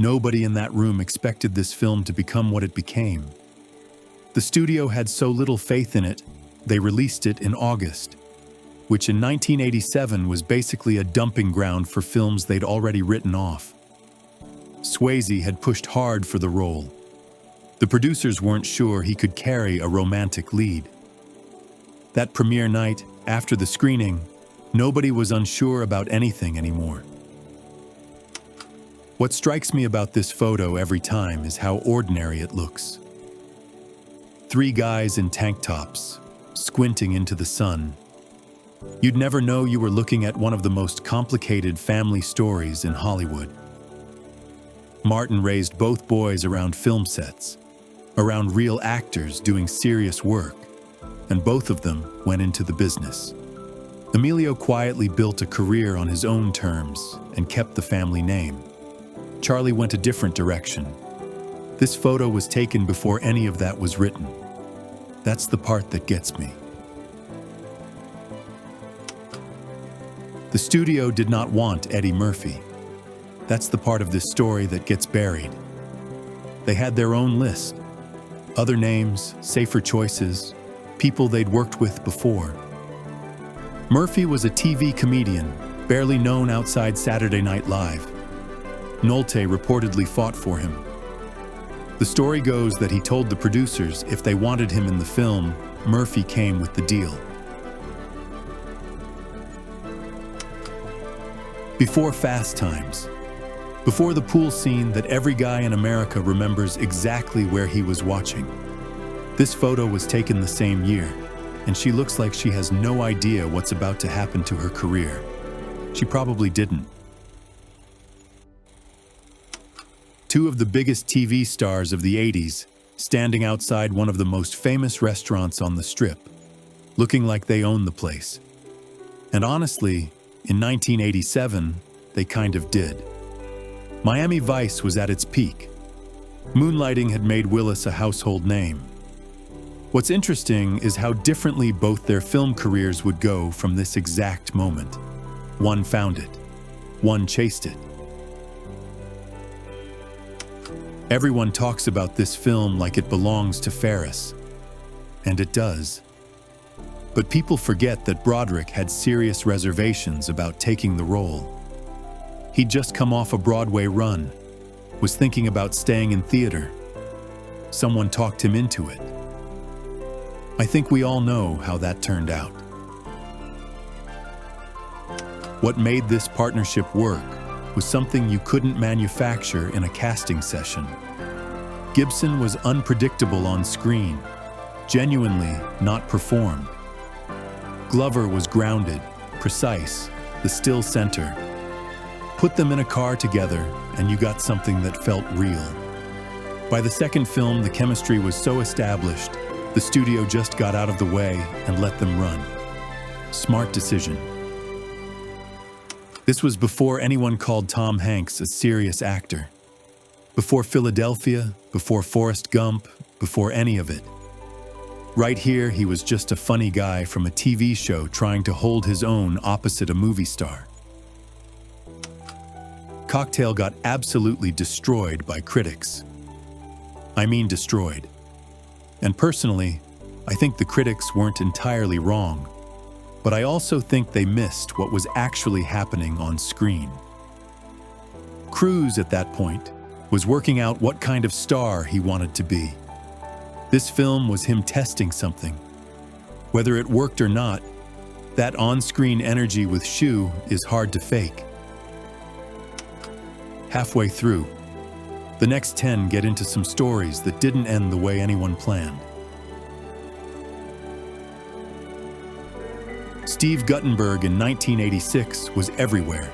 Nobody in that room expected this film to become what it became. The studio had so little faith in it, they released it in August, which in 1987 was basically a dumping ground for films they'd already written off. Swayze had pushed hard for the role. The producers weren't sure he could carry a romantic lead. That premiere night, after the screening, nobody was unsure about anything anymore. What strikes me about this photo every time is how ordinary it looks. Three guys in tank tops, squinting into the sun. You'd never know you were looking at one of the most complicated family stories in Hollywood. Martin raised both boys around film sets, around real actors doing serious work, and both of them went into the business. Emilio quietly built a career on his own terms and kept the family name. Charlie went a different direction. This photo was taken before any of that was written. That's the part that gets me. The studio did not want Eddie Murphy. That's the part of this story that gets buried. They had their own list. Other names, safer choices, people they'd worked with before. Murphy was a TV comedian, barely known outside Saturday Night Live. Nolte reportedly fought for him. The story goes that he told the producers if they wanted him in the film, Murphy came with the deal. Before Fast Times, before the pool scene that every guy in America remembers exactly where he was watching. This photo was taken the same year, and she looks like she has no idea what's about to happen to her career. She probably didn't. Two of the biggest TV stars of the 80s, standing outside one of the most famous restaurants on the Strip, looking like they own the place. And honestly, in 1987, they kind of did. Miami Vice was at its peak. Moonlighting had made Willis a household name. What's interesting is how differently both their film careers would go from this exact moment. One found it. One chased it. Everyone talks about this film like it belongs to Ferris. And it does. But people forget that Broderick had serious reservations about taking the role. He'd just come off a Broadway run, was thinking about staying in theater. Someone talked him into it. I think we all know how that turned out. What made this partnership work was something you couldn't manufacture in a casting session. Gibson was unpredictable on screen, genuinely not performed. Glover was grounded, precise, the still center. Put them in a car together, and you got something that felt real. By the second film, the chemistry was so established, the studio just got out of the way and let them run. Smart decision. This was before anyone called Tom Hanks a serious actor. Before Philadelphia, before Forrest Gump, before any of it. Right here, he was just a funny guy from a TV show trying to hold his own opposite a movie star. Cocktail got absolutely destroyed by critics. I mean destroyed. And personally, I think the critics weren't entirely wrong, but I also think they missed what was actually happening on screen. Cruise, at that point, was working out what kind of star he wanted to be. This film was him testing something. Whether it worked or not, that on-screen energy with Shu is hard to fake. Halfway through, the next 10 get into some stories that didn't end the way anyone planned. Steve Guttenberg in 1986 was everywhere.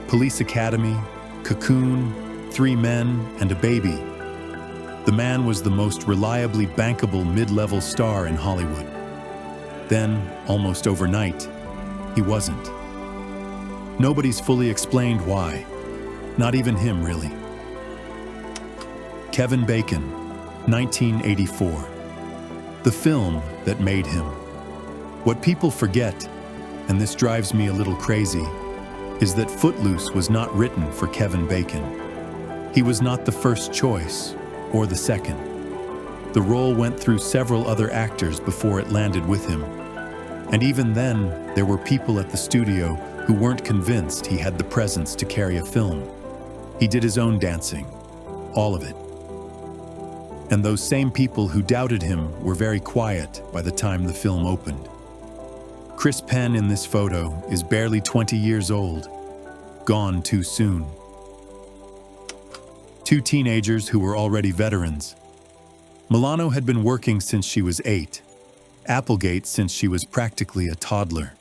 Police Academy, Cocoon, 3 Men, and a Baby. The man was the most reliably bankable mid-level star in Hollywood. Then, almost overnight, he wasn't. Nobody's fully explained why. Not even him, really. Kevin Bacon, 1984. The film that made him. What people forget, and this drives me a little crazy, is that Footloose was not written for Kevin Bacon. He was not the first choice, or the second. The role went through several other actors before it landed with him. And even then, there were people at the studio who weren't convinced he had the presence to carry a film. He did his own dancing, all of it. And those same people who doubted him were very quiet by the time the film opened. Chris Penn in this photo is barely 20 years old, gone too soon. Two teenagers who were already veterans. Milano had been working since she was 8, Applegate since she was practically a toddler.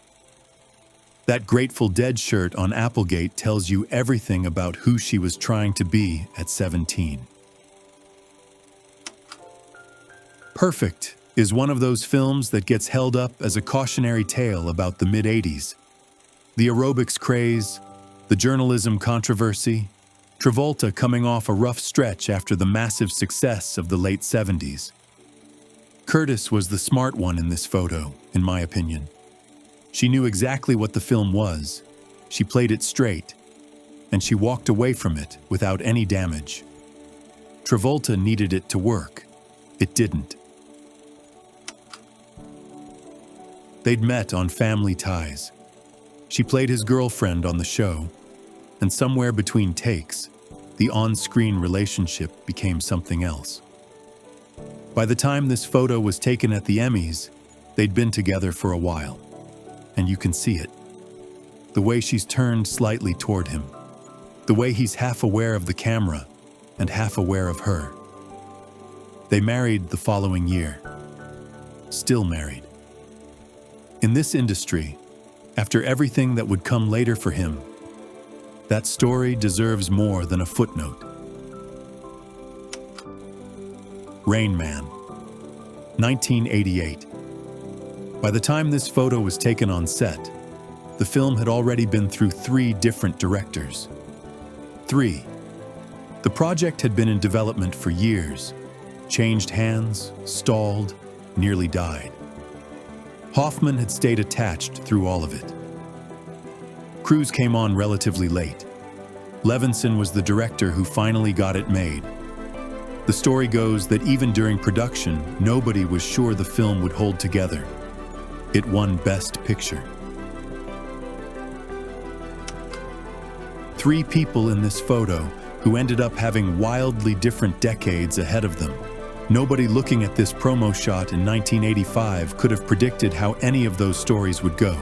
That Grateful Dead shirt on Applegate tells you everything about who she was trying to be at 17. Perfect is one of those films that gets held up as a cautionary tale about the mid-'80s. The aerobics craze, the journalism controversy, Travolta coming off a rough stretch after the massive success of the late 70s. Curtis was the smart one in this photo, in my opinion. She knew exactly what the film was, she played it straight, and she walked away from it without any damage. Travolta needed it to work. It didn't. They'd met on Family Ties. She played his girlfriend on the show, and somewhere between takes, the on-screen relationship became something else. By the time this photo was taken at the Emmys, they'd been together for a while, and you can see it. The way she's turned slightly toward him, the way he's half aware of the camera and half aware of her. They married the following year, still married. In this industry, after everything that would come later for him, that story deserves more than a footnote. Rain Man, 1988. By the time this photo was taken on set, the film had already been through 3 different directors. 3. The project had been in development for years, changed hands, stalled, nearly died. Hoffman had stayed attached through all of it. Cruise came on relatively late. Levinson was the director who finally got it made. The story goes that even during production, nobody was sure the film would hold together. It won Best Picture. 3 people in this photo who ended up having wildly different decades ahead of them. Nobody looking at this promo shot in 1985 could have predicted how any of those stories would go.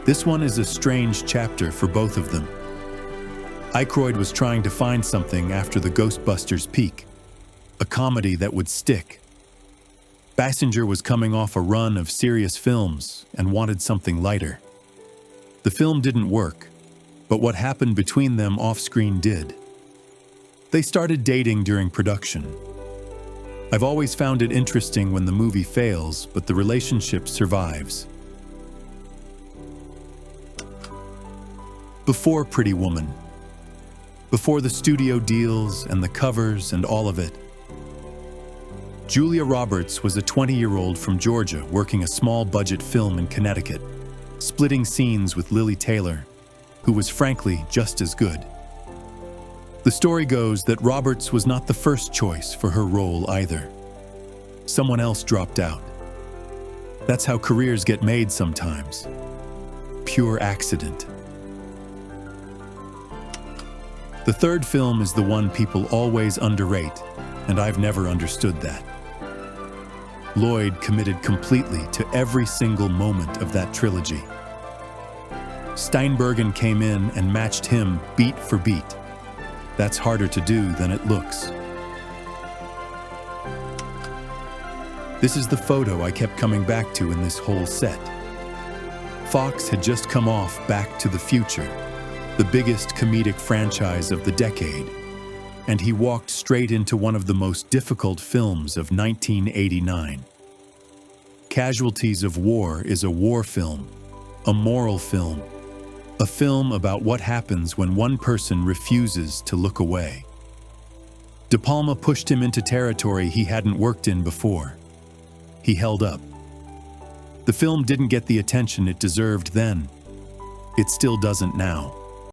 This one is a strange chapter for both of them. Aykroyd was trying to find something after the Ghostbusters peak, a comedy that would stick. Basinger was coming off a run of serious films and wanted something lighter. The film didn't work, but what happened between them off-screen did. They started dating during production. I've always found it interesting when the movie fails, but the relationship survives. Before Pretty Woman, before the studio deals and the covers and all of it, Julia Roberts was a 20-year-old from Georgia working a small-budget film in Connecticut, splitting scenes with Lily Taylor, who was frankly just as good. The story goes that Roberts was not the first choice for her role either. Someone else dropped out. That's how careers get made sometimes. Pure accident. The third film is the one people always underrate, and I've never understood that. Lloyd committed completely to every single moment of that trilogy. Steinbergen came in and matched him beat for beat. That's harder to do than it looks. This is the photo I kept coming back to in this whole set. Fox had just come off Back to the Future, the biggest comedic franchise of the decade, and he walked straight into one of the most difficult films of 1989. Casualties of War is a war film, a moral film, a film about what happens when one person refuses to look away. De Palma pushed him into territory he hadn't worked in before. He held up. The film didn't get the attention it deserved then. It still doesn't now.